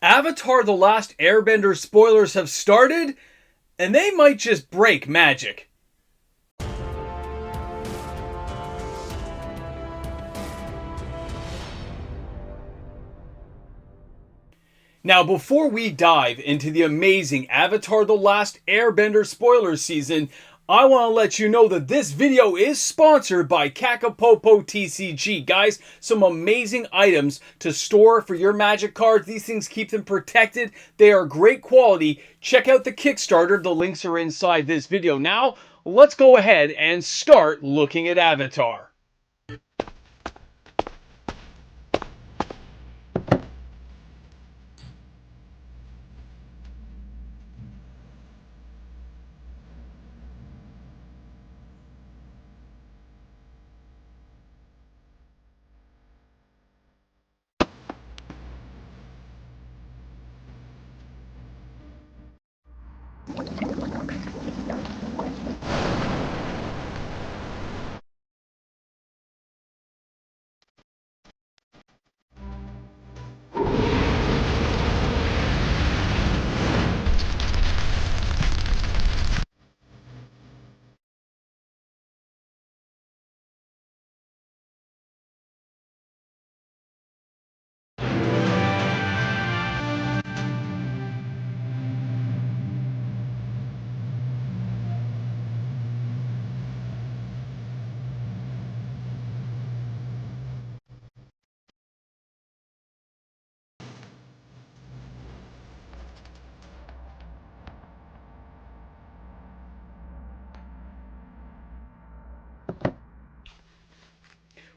Avatar: The Last Airbender spoilers have started, and they might just break magic. Now, before we dive into the amazing Avatar: The Last Airbender spoilers season, I want to let you know that this video is sponsored by Kakapopo TCG. Guys, some amazing items to store for your Magic cards. These things keep them protected. They are great quality. Check out the Kickstarter. The links are inside this video. Now, let's go ahead and start looking at Avatar.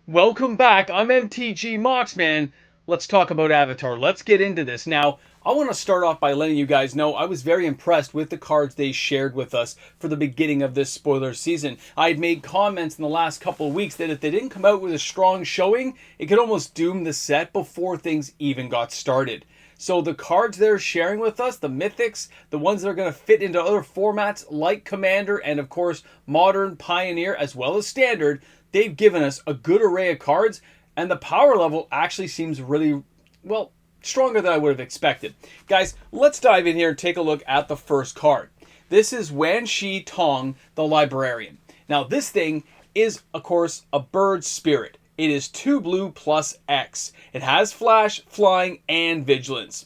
Welcome back. I'm MTG Moxman. Let's talk about Avatar. Let's get into this. Now, I want to start off by letting you guys know I was very impressed with the cards they shared with us for the beginning of this spoiler season. I had made comments in the last couple of weeks that if they didn't come out with a strong showing, it could almost doom the set before things even got started. So the cards they're sharing with us, the mythics, the ones that are going to fit into other formats like Commander and of course Modern, Pioneer, as well as Standard, they've given us a good array of cards, and the power level actually seems really, well, stronger than I would have expected. Guys, let's dive in here and take a look at the first card. This is Wan Shi Tong, the Librarian. Now, this thing is, of course, a bird spirit. It is 2 blue plus X. It has flash, flying, and vigilance.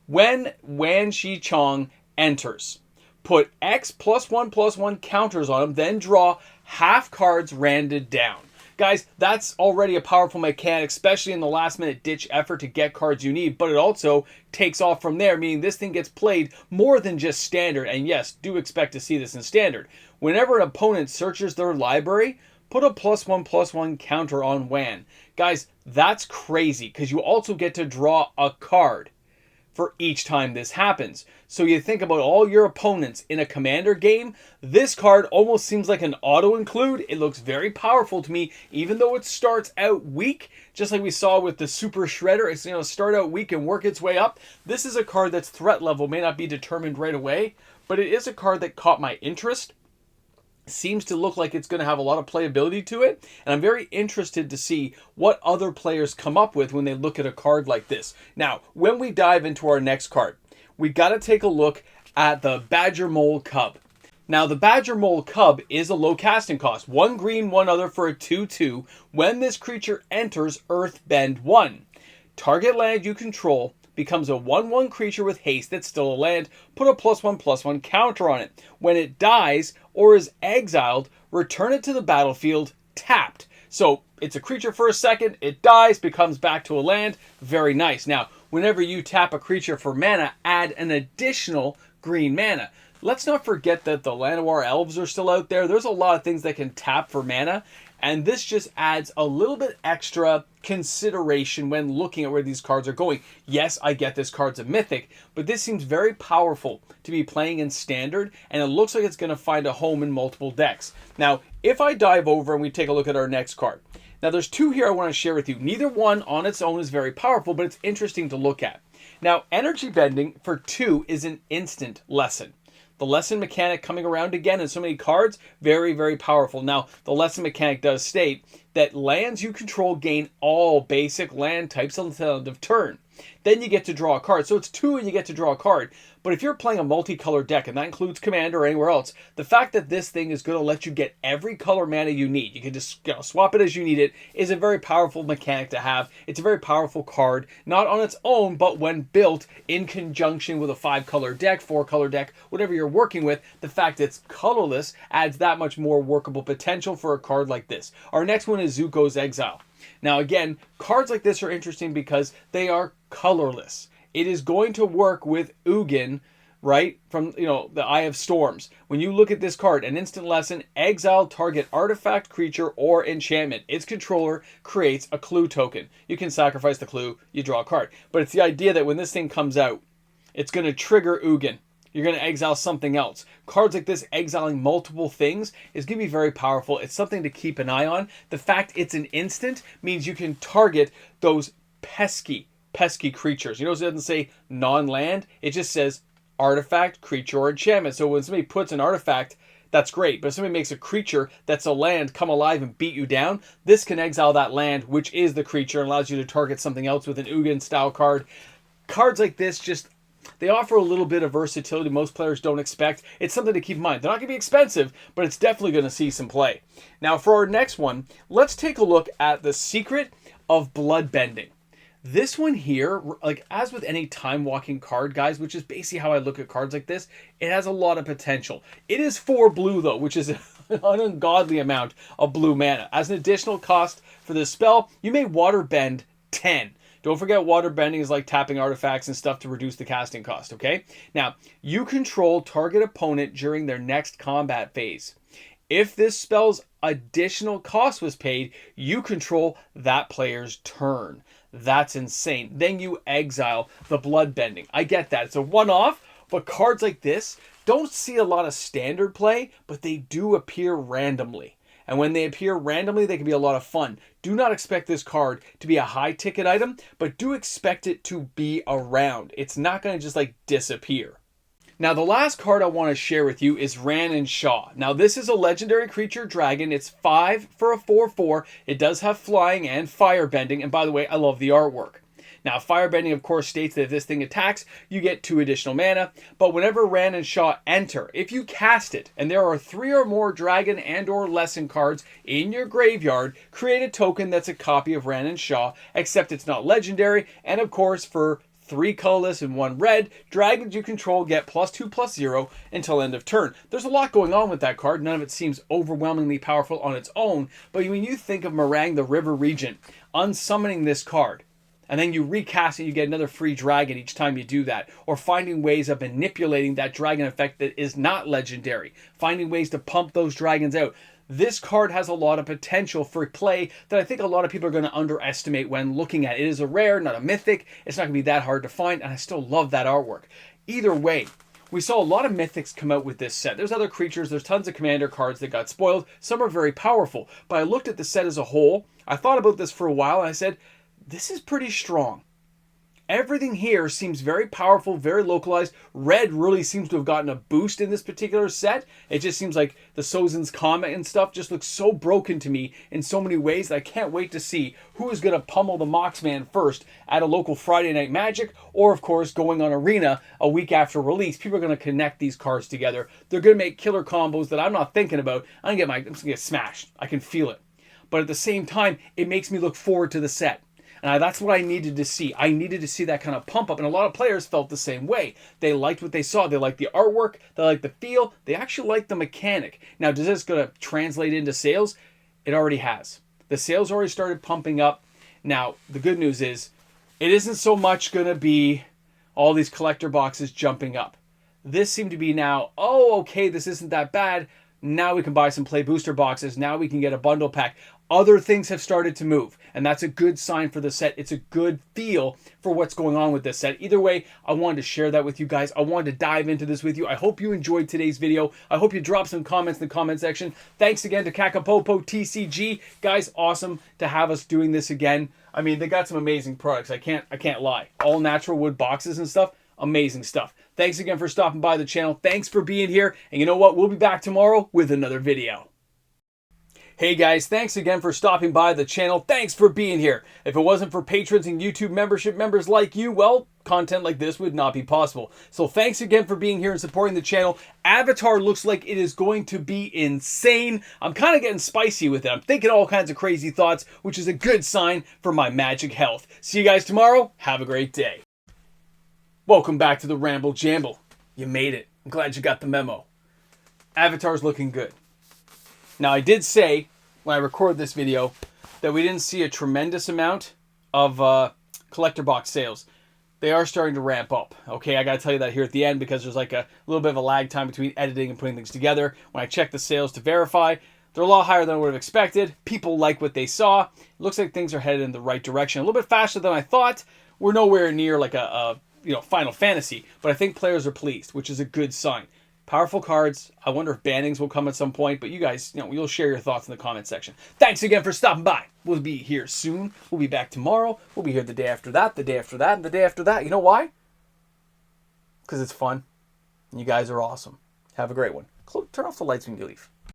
When Wan Shi Tong enters, put X +1/+1 counters on him, then draw half cards randed down. Guys, that's already a powerful mechanic, especially in the last minute ditch effort to get cards you need, but it also takes off from there, meaning this thing gets played more than just Standard, and yes, do expect to see this in Standard. Whenever an opponent searches their library, put a +1/+1 counter on Wan. Guys, that's crazy, because you also get to draw a card for each time this happens. So you think about all your opponents in a Commander game, this card almost seems like an auto-include. It looks very powerful to me, even though it starts out weak, just like we saw with the Super Shredder. It's going to start out weak and work its way up. This is a card that's threat level may not be determined right away, but it is a card that caught my interest. Seems to look like it's going to have a lot of playability to it, and I'm very interested to see what other players come up with when they look at a card like this. Now, when we dive into our next card, we got to take a look at the Badger Mole Cub. Now, the Badger Mole Cub is a low casting cost. 1 green, 1 other for a 2/2. When this creature enters Earthbend 1, target land you control becomes a 1/1 creature with haste that's still a land. Put a +1/+1 counter on it. When it dies or is exiled, return it to the battlefield tapped. So it's a creature for a second, it dies, becomes back to a land. Very nice. Now, whenever you tap a creature for mana, add an additional green mana. Let's not forget that the Llanowar Elves are still out there. There's a lot of things that can tap for mana, and this just adds a little bit extra consideration when looking at where these cards are going. Yes, I get this card's a mythic, but this seems very powerful to be playing in Standard, and it looks like it's going to find a home in multiple decks. Now, if I dive over and we take a look at our next card. Now, there's 2 here I want to share with you. Neither one on its own is very powerful, but it's interesting to look at. Now, Energy Bending for 2 is an instant lesson. The lesson mechanic coming around again in so many cards, very, very powerful. Now, the lesson mechanic does state that lands you control gain all basic land types until the end of turn. Then you get to draw a card. So it's 2 and you get to draw a card. But if you're playing a multicolored deck, and that includes Commander or anywhere else, the fact that this thing is going to let you get every color mana you need, you can just swap it as you need it, is a very powerful mechanic to have. It's a very powerful card, not on its own, but when built in conjunction with a 5-color deck, 4-color deck, whatever you're working with, the fact it's colorless adds that much more workable potential for a card like this. Our next one is Zuko's Exile. Now again, cards like this are interesting because they are colorless. It is going to work with Ugin, right? From, the Eye of Storms. When you look at this card, an instant lesson, exile target artifact, creature, or enchantment. Its controller creates a clue token. You can sacrifice the clue, you draw a card. But it's the idea that when this thing comes out, it's going to trigger Ugin. You're going to exile something else. Cards like this, exiling multiple things, is going to be very powerful. It's something to keep an eye on. The fact it's an instant means you can target those pesky creatures. You notice it doesn't say non-land. It just says artifact, creature, or enchantment. So when somebody puts an artifact, that's great. But if somebody makes a creature that's a land come alive and beat you down, this can exile that land, which is the creature, and allows you to target something else with an Ugin style card. Cards like this they offer a little bit of versatility most players don't expect. It's something to keep in mind. They're not going to be expensive, but it's definitely going to see some play. Now for our next one, let's take a look at the Secret of Bloodbending. This one here, like as with any time-walking card, guys, which is basically how I look at cards like this, it has a lot of potential. It is 4 blue, though, which is an ungodly amount of blue mana. As an additional cost for this spell, you may waterbend 10. Don't forget, water bending is like tapping artifacts and stuff to reduce the casting cost, okay? Now, you control target opponent during their next combat phase. If this spell's additional cost was paid, you control that player's turn. That's insane. Then you exile the Bloodbending. I get that. It's a one-off, but cards like this don't see a lot of standard play, but they do appear randomly. And when they appear randomly, they can be a lot of fun. Do not expect this card to be a high-ticket item, but do expect it to be around. It's not going to just, disappear. Now, the last card I want to share with you is Ran Shaw. Now, this is a legendary creature dragon. It's 5 for a 4/4. It does have flying and firebending. And by the way, I love the artwork. Now, firebending, of course, states that if this thing attacks, you get 2 additional mana. But whenever Ran and Shaw enter, if you cast it, and there are 3 or more dragon and or lesson cards in your graveyard, create a token that's a copy of Ran and Shaw, except it's not legendary. And of course, for 3 colorless and 1 red, dragons you control get +2/+0 until end of turn. There's a lot going on with that card. None of it seems overwhelmingly powerful on its own. But when you think of Meringue the River Regent, unsummoning this card, and then you recast it, you get another free dragon each time you do that. Or finding ways of manipulating that dragon effect that is not legendary. Finding ways to pump those dragons out. This card has a lot of potential for play that I think a lot of people are going to underestimate when looking at it. It is a rare, not a mythic. It's not going to be that hard to find, and I still love that artwork. Either way, we saw a lot of mythics come out with this set. There's other creatures, there's tons of commander cards that got spoiled. Some are very powerful, but I looked at the set as a whole. I thought about this for a while, and I said, this is pretty strong. Everything here seems very powerful, very localized. Red really seems to have gotten a boost in this particular set. It just seems like the Sozin's Comet and stuff just looks so broken to me in so many ways that I can't wait to see who is going to pummel the Moxman first at a local Friday Night Magic, or of course going on Arena a week after release. People are going to connect these cards together. They're going to make killer combos that I'm not thinking about. I'm just going to get smashed. I can feel it. But at the same time, it makes me look forward to the set. And that's what I needed to see. I needed to see that kind of pump up. And a lot of players felt the same way. They liked what they saw. They liked the artwork. They liked the feel. They actually liked the mechanic. Now, does this going to translate into sales? It already has. The sales already started pumping up. Now, the good news is, it isn't so much going to be all these collector boxes jumping up. This seemed to be now, oh, okay, this isn't that bad. Now we can buy some play booster boxes. Now we can get a bundle pack. Other things have started to move, and that's a good sign for the set. It's a good feel for what's going on with this set. Either way, I wanted to share that with you guys. I wanted to dive into this with you. I hope you enjoyed today's video. I hope you drop some comments in the comment section. Thanks again to Kakapopo TCG. Guys, awesome to have us doing this again. I mean, they got some amazing products. I can't lie. All natural wood boxes and stuff. Amazing stuff. Thanks again for stopping by the channel. Thanks for being here. And you know what? We'll be back tomorrow with another video. Hey guys, thanks again for stopping by the channel. Thanks for being here. If it wasn't for patrons and YouTube membership members like you, well, content like this would not be possible. So thanks again for being here and supporting the channel. Avatar looks like it is going to be insane. I'm kind of getting spicy with it. I'm thinking all kinds of crazy thoughts, which is a good sign for my magic health. See you guys tomorrow. Have a great day. Welcome back to the Ramble Jamble. You made it. I'm glad you got the memo. Avatar's looking good. Now, I did say, when I recorded this video, that we didn't see a tremendous amount of collector box sales. They are starting to ramp up. Okay, I got to tell you that here at the end because there's like a little bit of a lag time between editing and putting things together. When I checked the sales to verify, they're a lot higher than I would have expected. People like what they saw. It looks like things are headed in the right direction. A little bit faster than I thought. We're nowhere near like a Final Fantasy, but I think players are pleased, which is a good sign. Powerful cards. I wonder if bannings will come at some point, but you guys, you'll share your thoughts in the comment section. Thanks again for stopping by. We'll be here soon. We'll be back tomorrow. We'll be here the day after that, the day after that, and the day after that. You know why? Because it's fun. And you guys are awesome. Have a great one. Turn off the lights when you leave.